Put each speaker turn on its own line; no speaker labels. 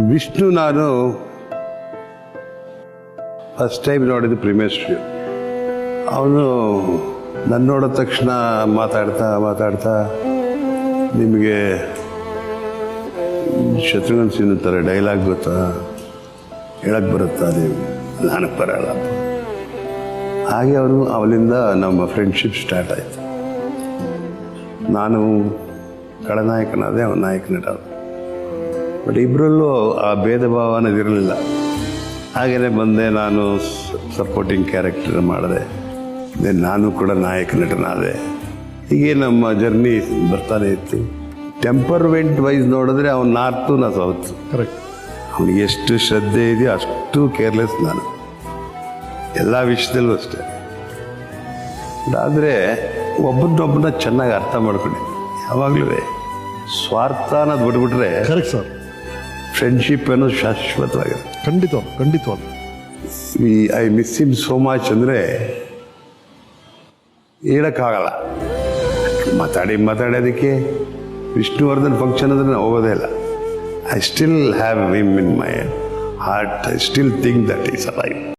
ವಿಷ್ಣು ನಾನು first time ನೋಡಿದ್ದು premiere show. ಅವನು ನನ್ನ ನೋಡಿದ ತಕ್ಷಣ ಮಾತಾಡ್ತಾ ನಿಮಗೆ ಶತ್ರುಘ್ನ ಸಿನ್ಹಾ ಥರ ಡೈಲಾಗ್ ಗೊತ್ತಾ, ಹೇಳಕ್ಕೆ ಬರುತ್ತಾ ನೀವು? ನನಗೆ ಬರಲ್ಲ. ಹಾಗೆ ಅವನಿಂದ ನಮ್ಮ ಫ್ರೆಂಡ್ಶಿಪ್ ಸ್ಟಾರ್ಟ್ ಆಯಿತು. ನಾನು ಖಳನಾಯಕನಾದೆ, ಅವನ ನಾಯಕನಟ. ಬಟ್ ಇಬ್ಬರಲ್ಲೂ ಆ ಭೇದ ಭಾವ ಅನ್ನೋದಿರಲಿಲ್ಲ. ಹಾಗೆಯೇ ಬಂದೆ, ನಾನು ಸಪೋರ್ಟಿಂಗ್ ಕ್ಯಾರೆಕ್ಟರ್ ಮಾಡಿದೆ, ನಾನು ಕೂಡ ನಾಯಕ ನಟನಾದೆ. ಹೀಗೆ ನಮ್ಮ ಜರ್ನಿ ಬರ್ತಾನೆ ಇತ್ತು. ಟೆಂಪರ್ಮೆಂಟ್ ವೈಸ್ ನೋಡಿದ್ರೆ ಅವ್ನು ನಾರ್ತು, ನಾ ಸೌತ್.
ಕರೆಕ್ಟ್.
ಅವನಿಗೆ ಎಷ್ಟು ಶ್ರದ್ಧೆ ಇದೆಯೋ ಅಷ್ಟು ಕೇರ್ಲೆಸ್ ನಾನು, ಎಲ್ಲ ವಿಷಯದಲ್ಲೂ ಅಷ್ಟೇ. ಆದರೆ ಒಬ್ಬನೊಬ್ಬನ ಚೆನ್ನಾಗಿ ಅರ್ಥ ಮಾಡ್ಕೊಂಡಿದ್ದೆ. ಯಾವಾಗಲೂ ಸ್ವಾರ್ಥ ಅನ್ನೋದು ಬಿಟ್ಬಿಟ್ರೆ
ಕರೆಕ್ಟ್ ಸರ್.
ಫ್ರೆಂಡ್ಶಿಪ್ ಅನ್ನೋದು ಶಾಶ್ವತವಾಗಿದೆ.
ಖಂಡಿತವಾಗಿ.
I miss him so much ಅಂದರೆ ಹೇಳೋಕ್ಕಾಗಲ್ಲ. ಮಾತಾಡೋದಕ್ಕೆ ವಿಷ್ಣುವರ್ಧನ್ ಫಂಕ್ಷನ್ ಅಂದರೆ ನಾವು ಹೋಗೋದೇ ಇಲ್ಲ. I still have him in my heart. I still think that is alive.